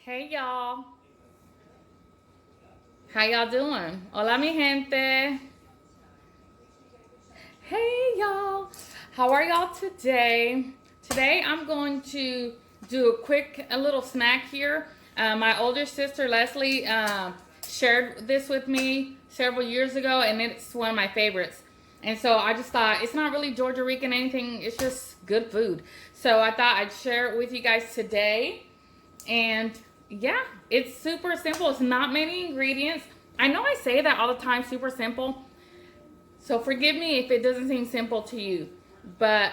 Hey y'all. How y'all doing? Hola mi gente. Hey y'all. How are y'all today? Today I'm going to do a little snack here. My older sister Leslie shared this with me several years ago, and it's one of my favorites. And so I just thought it's not really Georgia Rican anything, it's just good food. So I thought I'd share it with you guys today. And yeah, it's super simple. It's not many ingredients. I know I say that all the time, super simple. So forgive me if it doesn't seem simple to you, but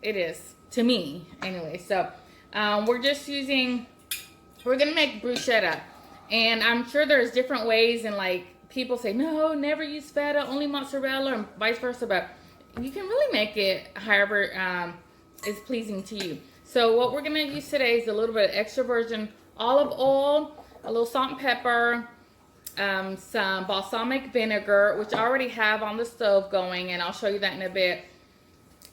it is to me anyway. So we're gonna make bruschetta, and I'm sure there's different ways, and like people say, no, never use feta, only mozzarella, and vice versa. But you can really make it however is pleasing to you. So what we're gonna use today is a little bit of extra virgin olive oil, a little salt and pepper, some balsamic vinegar, which I already have on the stove going, and I'll show you that in a bit.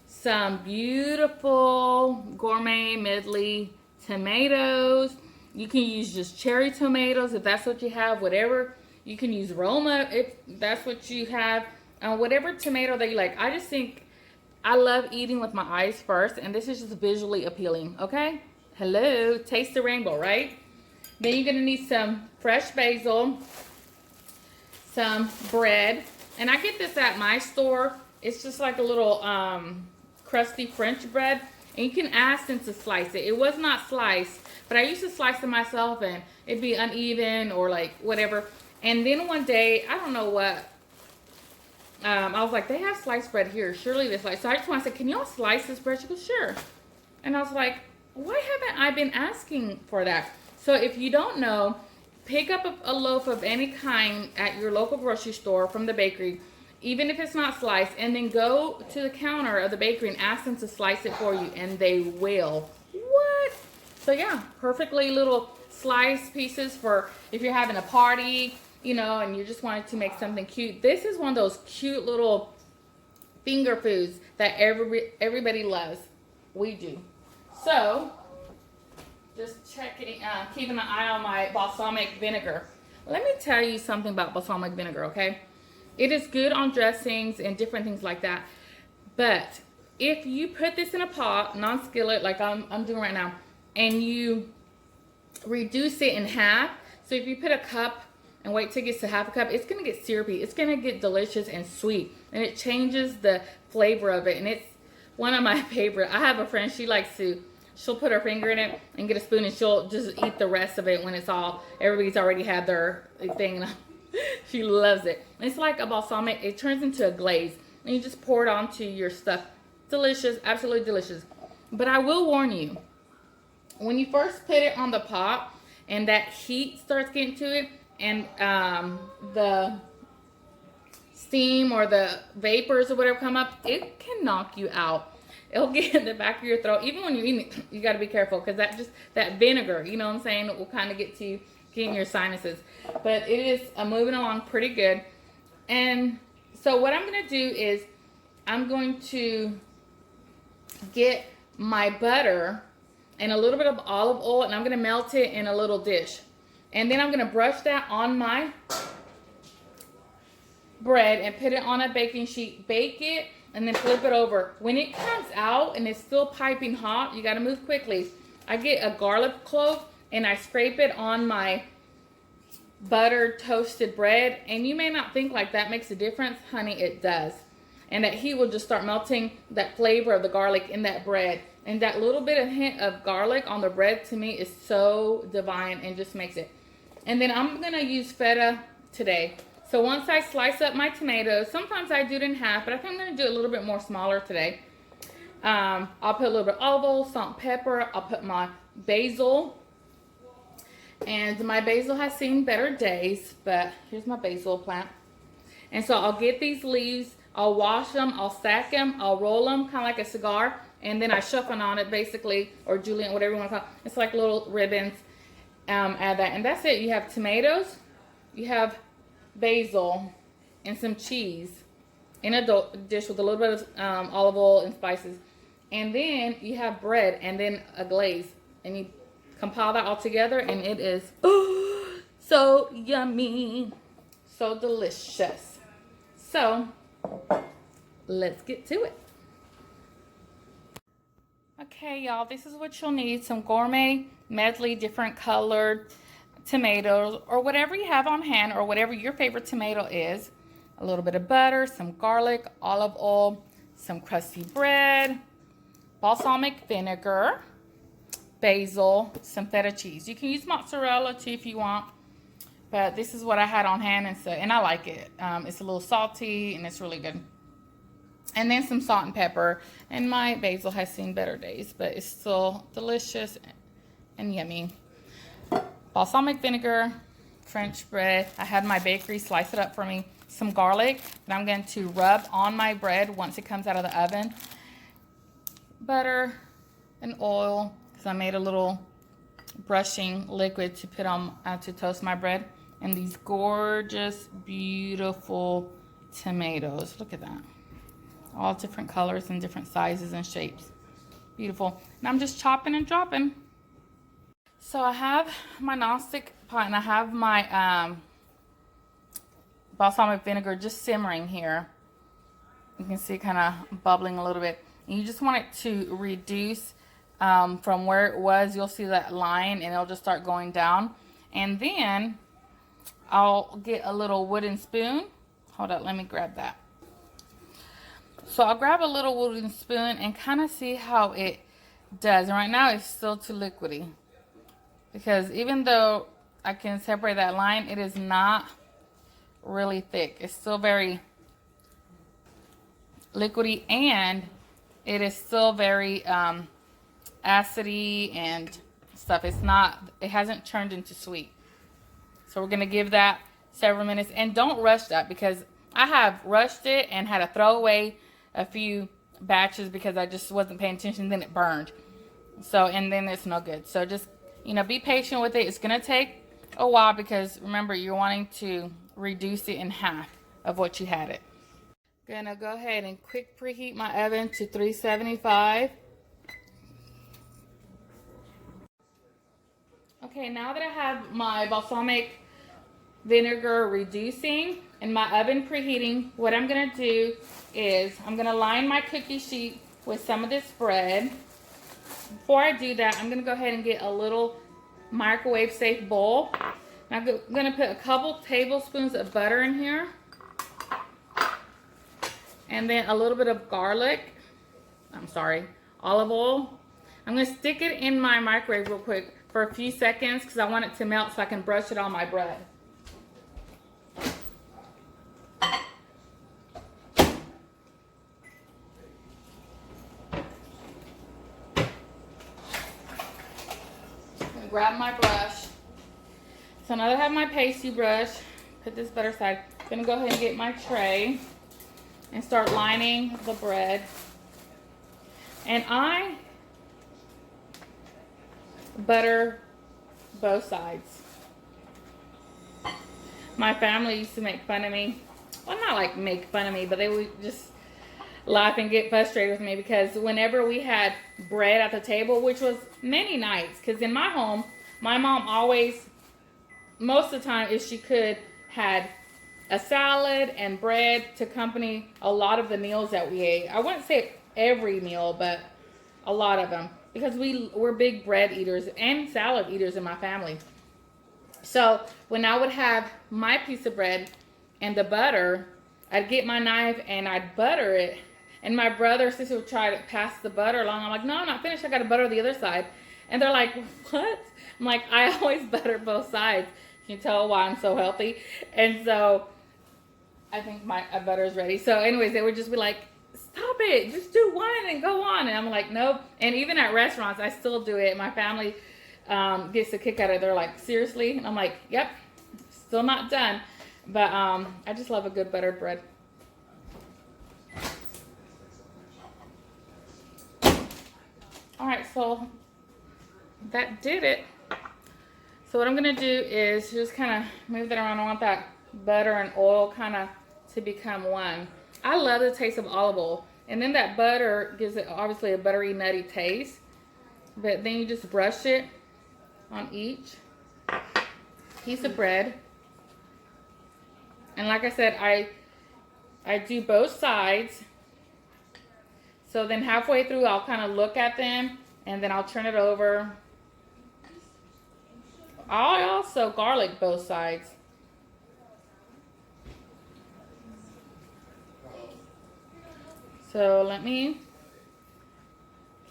Some beautiful gourmet medley tomatoes. You can use just cherry tomatoes if that's what you have, whatever. You can use Roma if that's what you have. Whatever tomato that you like. I just think I love eating with my eyes first, and this is just visually appealing, okay? Hello, taste the rainbow, right? Then you're gonna need some fresh basil, some bread, and I get this at my store. It's just like a little crusty French bread, and you can ask them to slice it. It was not sliced, but I used to slice it myself, and it'd be uneven or like whatever. And then one day, I don't know what, I was like, they have sliced bread here. Surely this slice. So I just want to say, can y'all slice this bread? She goes, sure. And I was like, why haven't I been asking for that? So if you don't know, pick up a loaf of any kind at your local grocery store from the bakery, even if it's not sliced, and then go to the counter of the bakery and ask them to slice it for you, and they will. What? So yeah, perfectly little sliced pieces for if you're having a party, you know, and you just wanted to make something cute. This is one of those cute little finger foods that everybody loves. We do. So, just checking, keeping an eye on my balsamic vinegar. Let me tell you something about balsamic vinegar, okay? It is good on dressings and different things like that. But if you put this in a pot, non-skillet, like I'm doing right now, and you reduce it in half, so if you put a cup and wait till it gets to half a cup, it's gonna get syrupy. It's gonna get delicious and sweet, and it changes the flavor of it. And it's one of my favorite. I have a friend, she'll put her finger in it and get a spoon, and she'll just eat the rest of it when everybody's already had their thing. She loves it. It's like a balsamic. It turns into a glaze, and you just pour it onto your stuff. Delicious, absolutely delicious. But I will warn you, when you first put it on the pot and that heat starts getting to it, and the steam or the vapors or whatever come up, it can knock you out. It'll get in the back of your throat. Even when you're eating it, you got to be careful, because that vinegar, you know what I'm saying, it will kind of get to you, get in your sinuses. But it is moving along pretty good. And so what I'm going to do is I'm going to get my butter and a little bit of olive oil, and I'm going to melt it in a little dish. And then I'm going to brush that on my bread and put it on a baking sheet. Bake it and then flip it over. When it comes out and it's still piping hot, you got to move quickly. I get a garlic clove and I scrape it on my buttered toasted bread. And you may not think like that makes a difference. Honey, it does. And that heat will just start melting that flavor of the garlic in that bread. And that little bit of hint of garlic on the bread, to me, is so divine and just makes it. And then I'm going to use feta today. So once I slice up my tomatoes, sometimes I do it in half, but I think I'm going to do it a little bit more smaller today. I'll put a little bit of olive oil, salt, and pepper. I'll put my basil. And my basil has seen better days, but here's my basil plant. And so I'll get these leaves. I'll wash them. I'll stack them. I'll roll them kind of like a cigar. And then I shuffle on it, basically, or julienne, whatever you want to call it. It's like little ribbons. Add that. And that's it. You have tomatoes. You have basil and some cheese in a dish with a little bit of olive oil and spices. And then you have bread and then a glaze. And you compile that all together, and it is so yummy, so delicious. So let's get to it. Okay, y'all, this is what you'll need. Some Gourmet medley, different colored tomatoes, or whatever you have on hand, or whatever your favorite tomato is. A little bit of butter, some garlic, olive oil, some crusty bread, balsamic vinegar, basil, some feta cheese. You can use mozzarella too if you want, but this is what I had on hand, and I like it. It's a little salty and it's really good. And then some salt and pepper. And my basil has seen better days, but it's still delicious and yummy. Balsamic vinegar, French bread. I had my bakery slice it up for me. Some garlic that I'm going to rub on my bread once it comes out of the oven. Butter and oil, because I made a little brushing liquid to put on to toast my bread. And these gorgeous, beautiful tomatoes. Look at that. All different colors and different sizes and shapes. Beautiful. And I'm just chopping and dropping. So I have my nonstick pot, and I have my balsamic vinegar just simmering here. You can see kind of bubbling a little bit. And you just want it to reduce from where it was. You'll see that line, and it'll just start going down. And then I'll get a little wooden spoon. Hold up, let me grab that. So I'll grab a little wooden spoon and kind of see how it does. And right now it's still too liquidy, because even though I can separate that line, it is not really thick. It's still very liquidy, and it is still very acidy and stuff. It hasn't turned into sweet. So we're gonna give that several minutes, and don't rush that, because I have rushed it and had to throw away a few batches because I just wasn't paying attention. Then it burned. So, and then it's no good. So just, be patient with it. It's gonna take a while, because remember, you're wanting to reduce it in half of what you had it. Gonna go ahead and quick preheat my oven to 375. Okay, now that I have my balsamic vinegar reducing and my oven preheating, what I'm gonna do is I'm gonna line my cookie sheet with some of this bread. Before I do that, I'm gonna go ahead and get a little microwave safe bowl. I'm gonna put a couple tablespoons of butter in here, and then a little bit of olive oil. I'm gonna stick it in my microwave real quick for a few seconds, because I want it to melt so I can brush it on my bread. Grab my brush. So now that I have my pasty brush, put this butter aside. I'm gonna go ahead and get my tray and start lining the bread. And I butter both sides. My family used to make fun of me. Well, not like make fun of me, but they would just laugh and get frustrated with me, because whenever we had bread at the table, which was many nights, because in my home, my mom always, most of the time, if she could, had a salad and bread to accompany a lot of the meals that we ate. I wouldn't say every meal, but a lot of them, because we're big bread eaters and salad eaters in my family. So when I would have my piece of bread and the butter, I'd get my knife and I'd butter it. And my brother or sister would try to pass the butter along. I'm like, no, I'm not finished. I got to butter the other side. And they're like, what? I'm like, I always butter both sides. Can you tell why I'm so healthy? And so I think my butter is ready. So anyways, they would just be like, stop it. Just do one and go on. And I'm like, nope. And even at restaurants, I still do it. My family gets a kick out of it. They're like, seriously? And I'm like, yep, still not done. But I just love a good buttered bread. All right, so that did it. So what I'm gonna do is just kind of move that around. I want that butter and oil kind of to become one. I love the taste of olive oil. And then that butter gives it obviously a buttery, nutty taste. But then you just brush it on each piece of bread. And like I said, I do both sides. So then halfway through, I'll kind of look at them and then I'll turn it over. I also garlic both sides. So let me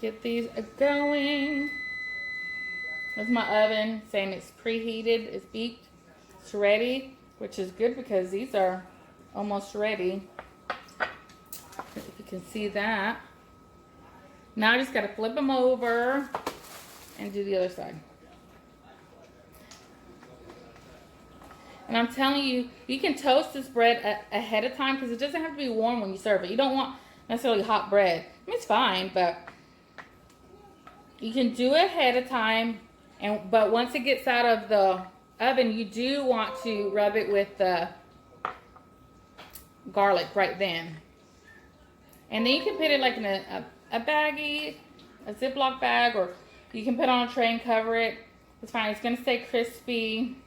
get these going. That's my oven saying it's preheated, it's beeped, it's ready, which is good because these are almost ready. If you can see that. Now I just got to flip them over and do the other side. And I'm telling you, you can toast this bread ahead of time because it doesn't have to be warm when you serve it. You don't want necessarily hot bread. I mean, it's fine, but you can do it ahead of time. But once it gets out of the oven, you do want to rub it with the garlic right then. And then you can put it like in a baggie, a Ziploc bag, or you can put it on a tray and cover it. It's fine. It's going to stay crispy.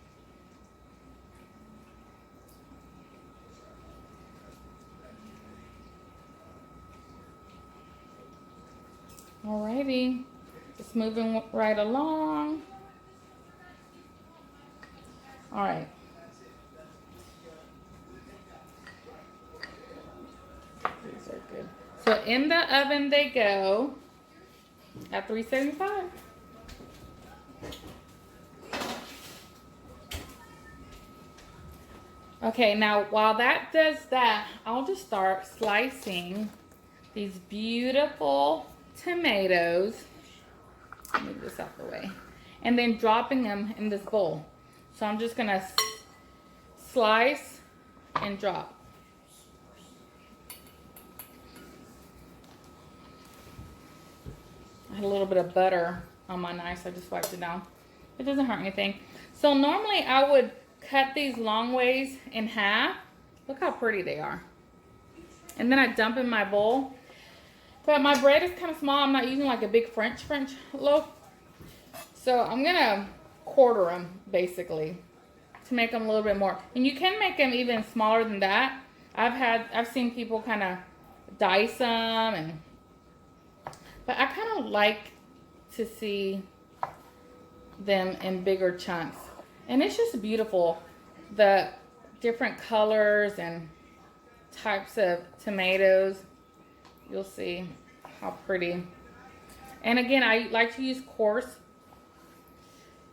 Alrighty, it's moving right along. All right. These are good. So in the oven they go at 375. Okay, now while that does that, I'll just start slicing these beautiful tomatoes. Move this out the way. And then dropping them in this bowl. So I'm just gonna slice and drop. I had a little bit of butter on my knife, so I just wiped it down. It doesn't hurt anything. So normally I would cut these long ways in half. Look how pretty they are. And then I dump in my bowl. But my bread is kind of small. I'm not using like a big French loaf. So I'm gonna quarter them basically to make them a little bit more. And you can make them even smaller than that. I've seen people kind of dice them, but I kind of like to see them in bigger chunks. And it's just beautiful, the different colors and types of tomatoes. You'll see how pretty. And again, I like to use coarse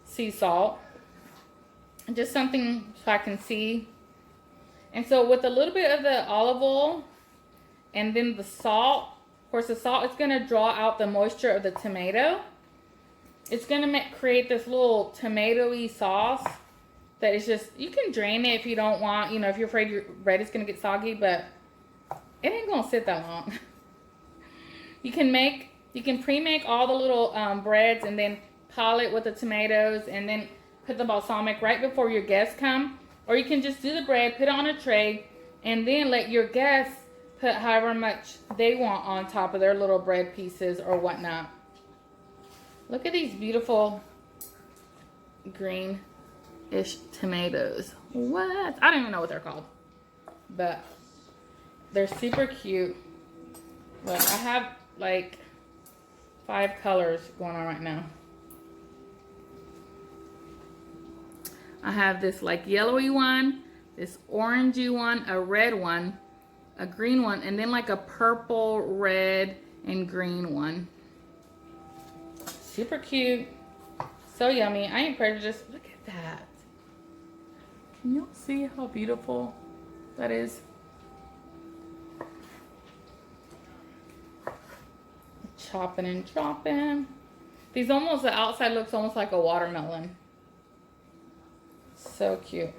sea salt. Just something so I can see. And so with a little bit of the olive oil and then the salt, of course the salt is going to draw out the moisture of the tomato. It's going to create this little tomatoey sauce that is just, you can drain it if you don't want, you know, if you're afraid your bread is going to get soggy, but it ain't going to sit that long. You can pre-make all the little breads and then pile it with the tomatoes and then put the balsamic right before your guests come. Or you can just do the bread, put it on a tray, and then let your guests put however much they want on top of their little bread pieces or whatnot. Look at these beautiful green-ish tomatoes. What? I don't even know what they're called. But they're super cute. Look, I have like 5 colors going on right now. I have this like yellowy one, this orangey one, a red one, a green one, and then like a purple, red, and green one. Super cute. So yummy. I ain't prejudiced. Look at that. Can y'all see how beautiful that is? Chopping and dropping. These almost, the outside looks almost like a watermelon. So cute.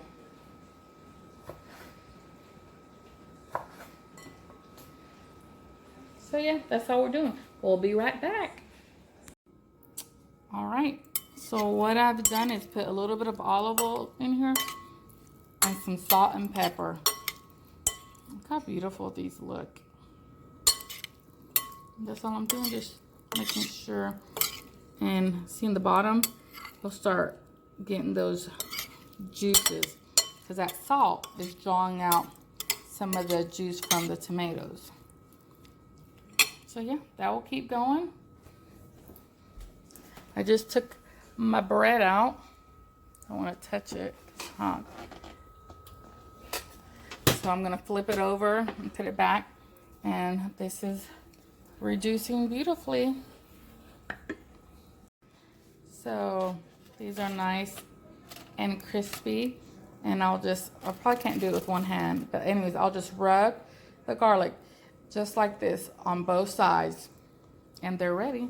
So yeah, that's how we're doing. We'll be right back. All right. So what I've done is put a little bit of olive oil in here and some salt and pepper. Look how beautiful these look. That's all I'm doing, just making sure. And seeing the bottom, will start getting those juices, because that salt is drawing out some of the juice from the tomatoes. So yeah, that will keep going. I just took my bread out. I don't want to touch it, it's hot. So I'm gonna flip it over and put it back. And this is reducing beautifully. So these are nice and crispy. And I probably can't do it with one hand, but anyways, I'll just rub the garlic just like this on both sides, and they're ready.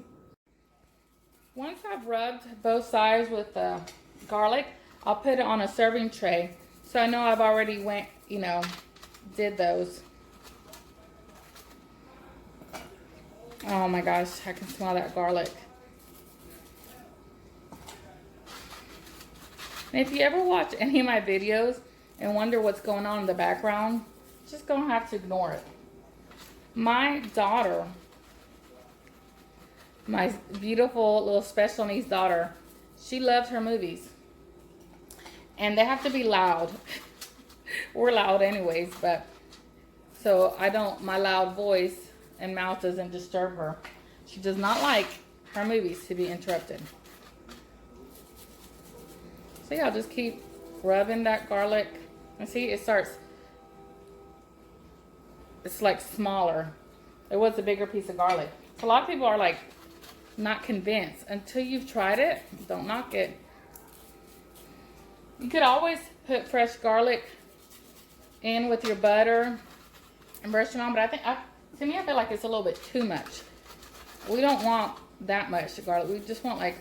Once I've rubbed both sides with the garlic, I'll put it on a serving tray. So I know I've already did those. Oh my gosh, I can smell that garlic. And if you ever watch any of my videos and wonder what's going on in the background, just gonna have to ignore it. My daughter, my beautiful little special niece daughter, she loves her movies. And they have to be loud. We're loud anyways, but so my loud voice and mouth doesn't disturb her. She does not like her movies to be interrupted. So yeah, I'll just keep rubbing that garlic. And see, it's like smaller. It was a bigger piece of garlic. So a lot of people are like not convinced. Until you've tried it, don't knock it. You could always put fresh garlic in with your butter and brush it on, but to me, I feel like it's a little bit too much. We don't want that much garlic. We just want like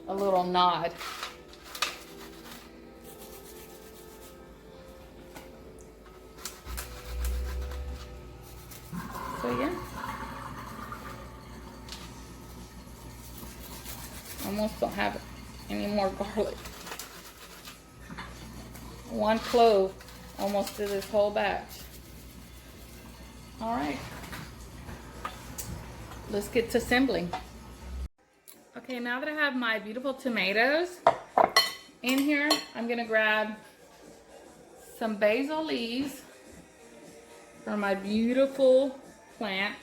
a little nod. So yeah, almost don't have any more garlic. One clove almost did this whole batch. All right, let's get to assembling. Okay, now that I have my beautiful tomatoes in here, I'm gonna grab some basil leaves for my beautiful plant.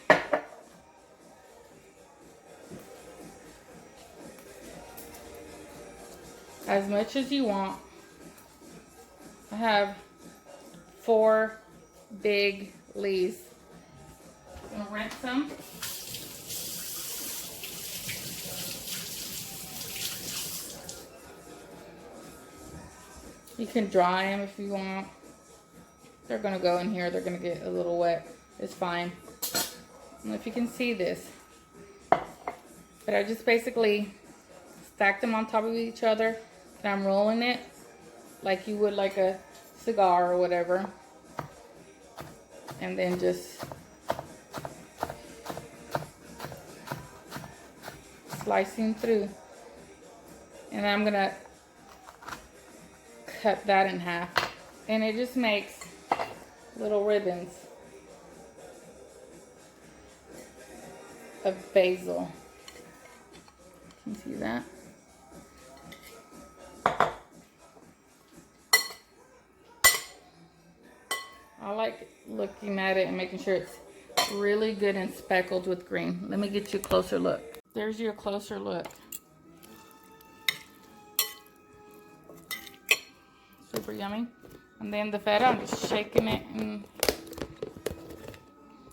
As much as you want. I have 4 big leaves. I'm gonna rinse them. You can dry them if you want. They're gonna go in here. They're gonna get a little wet. It's fine. I don't know if you can see this, but I just basically stack them on top of each other, and I'm rolling it like you would like a cigar or whatever, and then just slicing through. And I'm gonna cut that in half, and it just makes little ribbons of basil. Can you see that? I like looking at it and making sure it's really good and speckled with green. Let me get you a closer look. There's your closer look. Super yummy. And then the feta, I'm just shaking it. And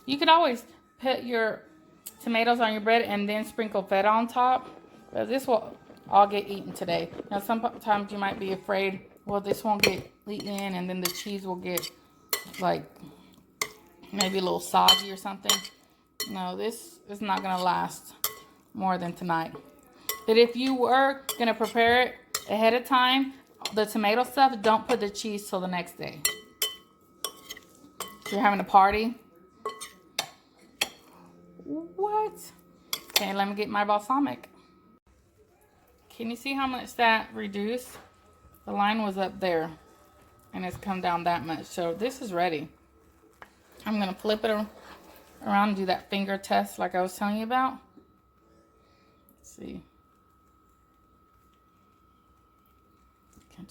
you could always put your tomatoes on your bread and then sprinkle feta on top. But this will all get eaten today. Now sometimes you might be afraid, well, this won't get eaten and then the cheese will get like maybe a little soggy or something. No, this is not gonna last more than tonight. But if you were gonna prepare it ahead of time, the tomato stuff, don't put the cheese till the next day. If you're having a party. What? Okay, let me get my balsamic. Can you see how much that reduced? The line was up there and it's come down that much. So this is ready. I'm gonna flip it around and do that finger test like I was telling you about. Let's see.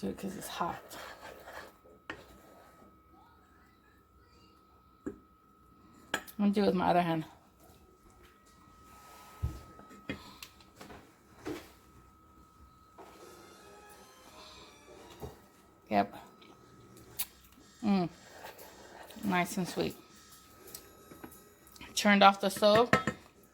do it because it's hot. I'm gonna do it with my other hand. Yep. Nice and sweet. Turned off the stove.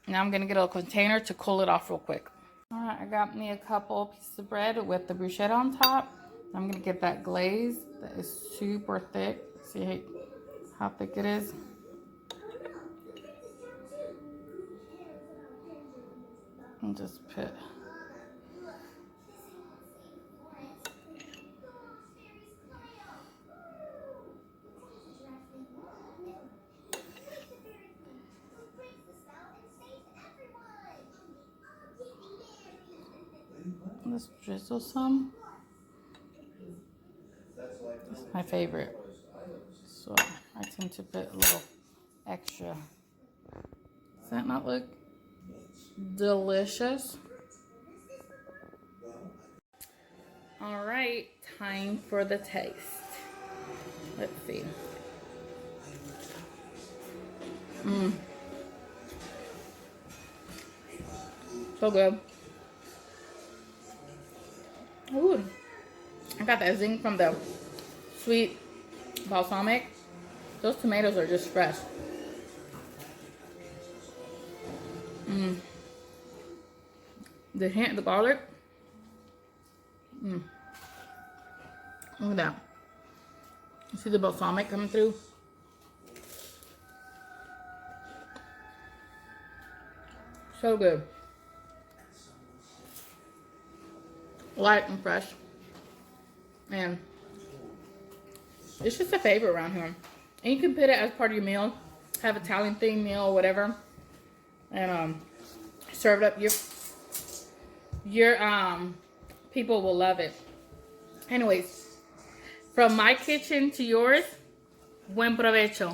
Now I'm gonna get a container to cool it off real quick. All right, I got me a couple pieces of bread with the bruschetta on top. I'm gonna get that glaze that is super thick. See how thick it is? And just put let's drizzle some. This is my favorite, so I tend to put a little extra. Does that not look delicious? All right, time for the taste. Let's see. So good. Ooh, I got that zing from the sweet balsamic. Those tomatoes are just fresh. The hint, the garlic. Look at that. You see the balsamic coming through? So good. Light and fresh. And it's just a favorite around here. And you can put it as part of your meal. Have Italian themed meal or whatever. And serve it up. Your people will love it. Anyways, from my kitchen to yours, buen provecho.